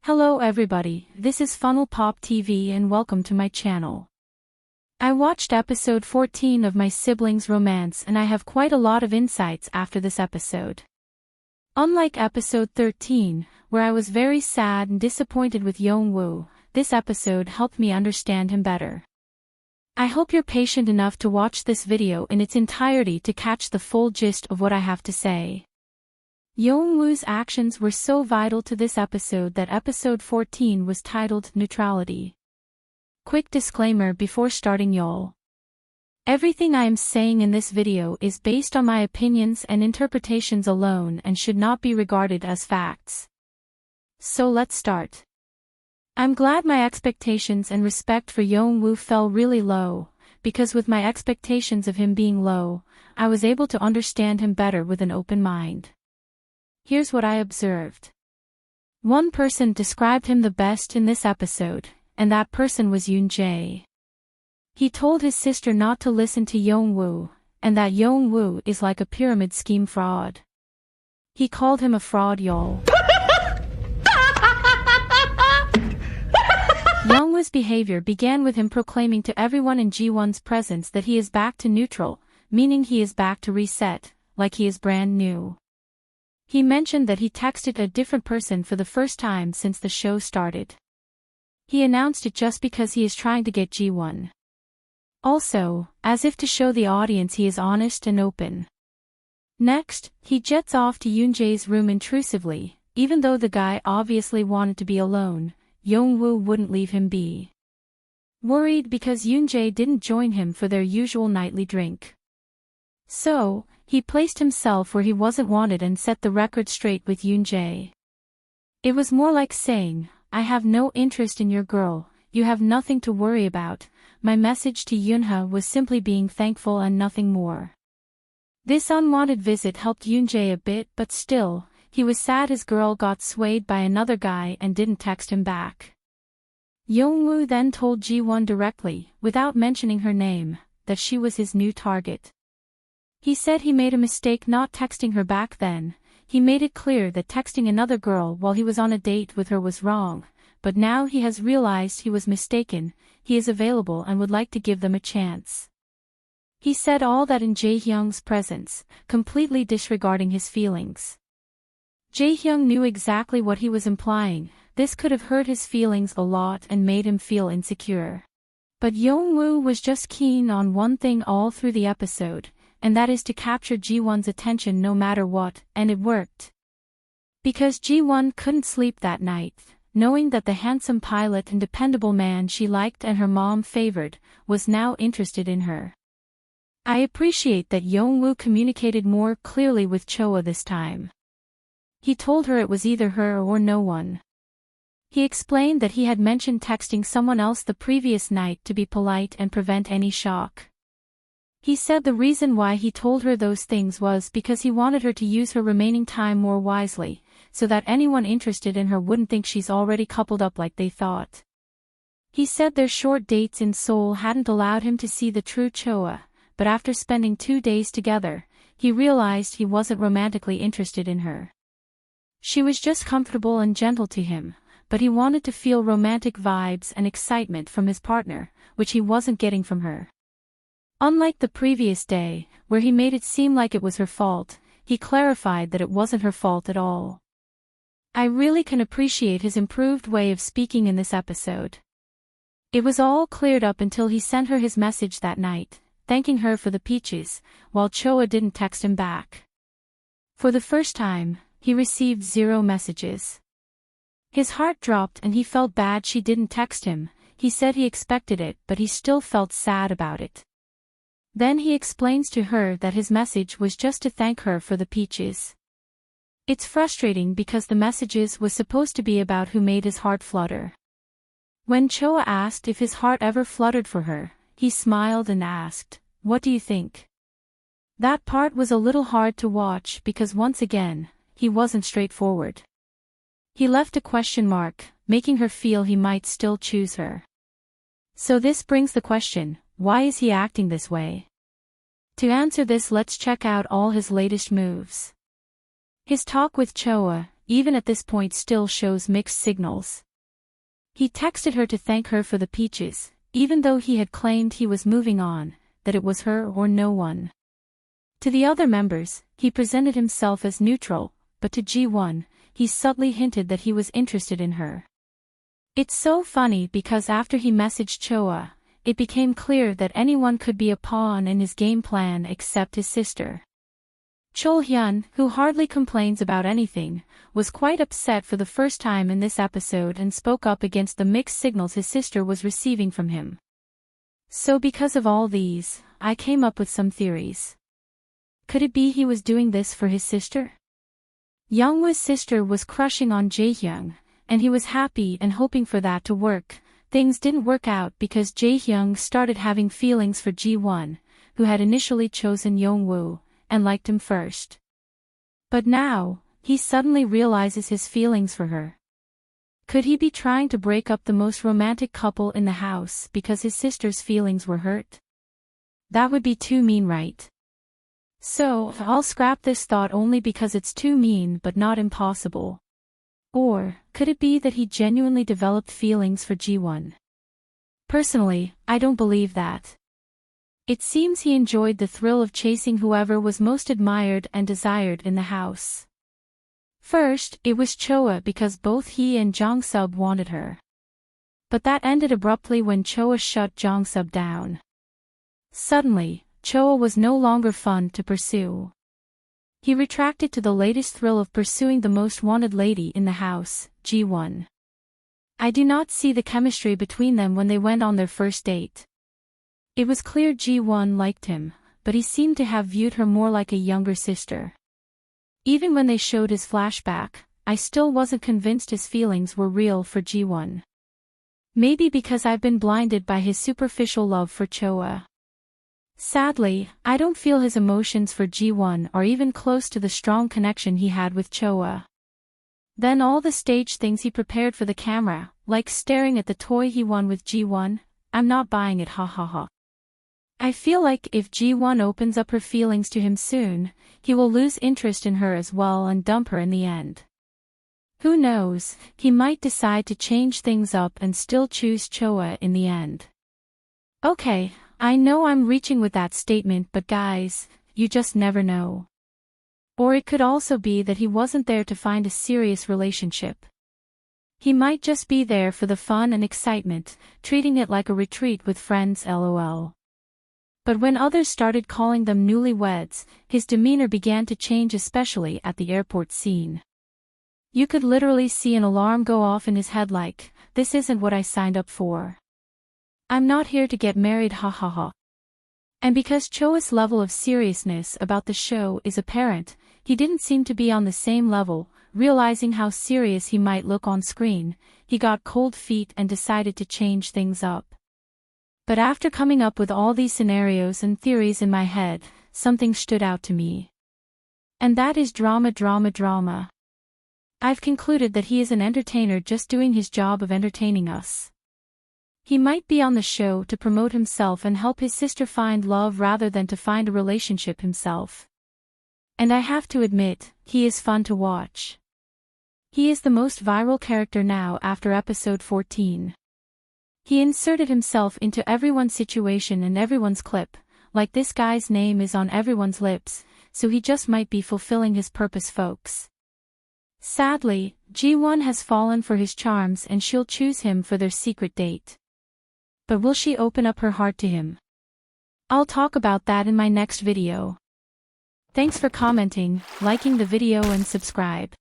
Hello everybody, this is Funnel Pop TV and welcome to my channel. I watched episode 14 of my siblings' romance and I have quite a lot of insights after this episode. Unlike episode 13, where I was very sad and disappointed with Yong-woo, this episode helped me understand him better. I hope you're patient enough to watch this video in its entirety to catch the full gist of what I have to say. Yong-woo's actions were so vital to this episode that episode 14 was titled Neutrality. Quick disclaimer before starting, y'all. Everything I am saying in this video is based on my opinions and interpretations alone and should not be regarded as facts. So let's start. I'm glad my expectations and respect for Yong-woo fell really low, because with my expectations of him being low, I was able to understand him better with an open mind. Here's what I observed. One person described him the best in this episode, and that person was Yoon-jae. He told his sister not to listen to Yong-woo, and that Yong-woo is like a pyramid scheme fraud. He called him a fraud, y'all. Yongwoo's behavior began with him proclaiming to everyone in Jiwon's presence that he is back to neutral, meaning he is back to reset, like he is brand new. He mentioned that he texted a different person for the first time since the show started. He announced it just because he is trying to get Jiwon. Also, as if to show the audience he is honest and open. Next, he jets off to Yoon-jae's room intrusively, even though the guy obviously wanted to be alone. Yong-woo wouldn't leave him be. Worried because Yoon-jae didn't join him for their usual nightly drink. So, he placed himself where he wasn't wanted and set the record straight with Yoon-jae. It was more like saying, I have no interest in your girl, you have nothing to worry about. My message to Yoonha was simply being thankful and nothing more. This unwanted visit helped Yoon-jae a bit, but still, he was sad his girl got swayed by another guy and didn't text him back. Yongwoo then told Jiwon directly, without mentioning her name, that she was his new target. He said he made a mistake not texting her back then. He made it clear that texting another girl while he was on a date with her was wrong, but now he has realized he was mistaken. He is available and would like to give them a chance. He said all that in Jaehyung's presence, completely disregarding his feelings. Jaehyung knew exactly what he was implying. This could have hurt his feelings a lot and made him feel insecure. But Yongwoo was just keen on one thing all through the episode, and that is to capture Jiwon's attention no matter what, and it worked. Because Jiwon couldn't sleep that night, knowing that the handsome pilot and dependable man she liked and her mom favored, was now interested in her. I appreciate that Yongwoo communicated more clearly with Choa this time. He told her it was either her or no one. He explained that he had mentioned texting someone else the previous night to be polite and prevent any shock. He said the reason why he told her those things was because he wanted her to use her remaining time more wisely, so that anyone interested in her wouldn't think she's already coupled up like they thought. He said their short dates in Seoul hadn't allowed him to see the true Choa, but after spending 2 days together, he realized he wasn't romantically interested in her. She was just comfortable and gentle to him, but he wanted to feel romantic vibes and excitement from his partner, which he wasn't getting from her. Unlike the previous day, where he made it seem like it was her fault, he clarified that it wasn't her fault at all. I really can appreciate his improved way of speaking in this episode. It was all cleared up until he sent her his message that night, thanking her for the peaches, while Choa didn't text him back. For the first time, he received 0 messages. His heart dropped and he felt bad she didn't text him. He said he expected it, but he still felt sad about it. Then he explains to her that his message was just to thank her for the peaches. It's frustrating because the messages was supposed to be about who made his heart flutter. When Choa asked if his heart ever fluttered for her, he smiled and asked, "What do you think?" That part was a little hard to watch because once again, he wasn't straightforward. He left a question mark, making her feel he might still choose her. So this brings the question, why is he acting this way? To answer this, let's check out all his latest moves. His talk with Choa, even at this point still shows mixed signals. He texted her to thank her for the peaches, even though he had claimed he was moving on, that it was her or no one. To the other members, he presented himself as neutral, but to Jiwon, he subtly hinted that he was interested in her. It's so funny because after he messaged Choa, it became clear that anyone could be a pawn in his game plan except his sister. Chohyun, who hardly complains about anything, was quite upset for the first time in this episode and spoke up against the mixed signals his sister was receiving from him. So because of all these, I came up with some theories. Could it be he was doing this for his sister? Yongwoo's sister was crushing on Jaehyung, and he was happy and hoping for that to work. Things didn't work out because Jaehyung started having feelings for Jiwon, who had initially chosen Yong-woo, and liked him first. But now, he suddenly realizes his feelings for her. Could he be trying to break up the most romantic couple in the house because his sister's feelings were hurt? That would be too mean, right? So, I'll scrap this thought only because it's too mean but not impossible. Or, could it be that he genuinely developed feelings for Jiwon? Personally, I don't believe that. It seems he enjoyed the thrill of chasing whoever was most admired and desired in the house. First, it was Choa because both he and Jongsub wanted her. But that ended abruptly when Choa shut Jongsub down. Suddenly, Choa was no longer fun to pursue. He retracted to the latest thrill of pursuing the most wanted lady in the house, Jiwon. I do not see the chemistry between them when they went on their first date. It was clear Jiwon liked him, but he seemed to have viewed her more like a younger sister. Even when they showed his flashback, I still wasn't convinced his feelings were real for Jiwon. Maybe because I've been blinded by his superficial love for Choa. Sadly, I don't feel his emotions for Jiwon are even close to the strong connection he had with Choa. Then all the stage things he prepared for the camera, like staring at the toy he won with Jiwon, I'm not buying it, ha ha ha. I feel like if Jiwon opens up her feelings to him soon, he will lose interest in her as well and dump her in the end. Who knows, he might decide to change things up and still choose Choa in the end. Okay, I know I'm reaching with that statement, but guys, you just never know. Or it could also be that he wasn't there to find a serious relationship. He might just be there for the fun and excitement, treating it like a retreat with friends, lol. But when others started calling them newlyweds, his demeanor began to change, especially at the airport scene. You could literally see an alarm go off in his head like, this isn't what I signed up for. I'm not here to get married, ha ha ha. And because Choa's level of seriousness about the show is apparent, he didn't seem to be on the same level. Realizing how serious he might look on screen, he got cold feet and decided to change things up. But after coming up with all these scenarios and theories in my head, something stood out to me. And that is drama. I've concluded that he is an entertainer just doing his job of entertaining us. He might be on the show to promote himself and help his sister find love rather than to find a relationship himself. And I have to admit, he is fun to watch. He is the most viral character now after episode 14. He inserted himself into everyone's situation and everyone's clip, like this guy's name is on everyone's lips, so he just might be fulfilling his purpose, folks. Sadly, Jiwon has fallen for his charms and she'll choose him for their secret date. But will she open up her heart to him? I'll talk about that in my next video. Thanks for commenting, liking the video and subscribe.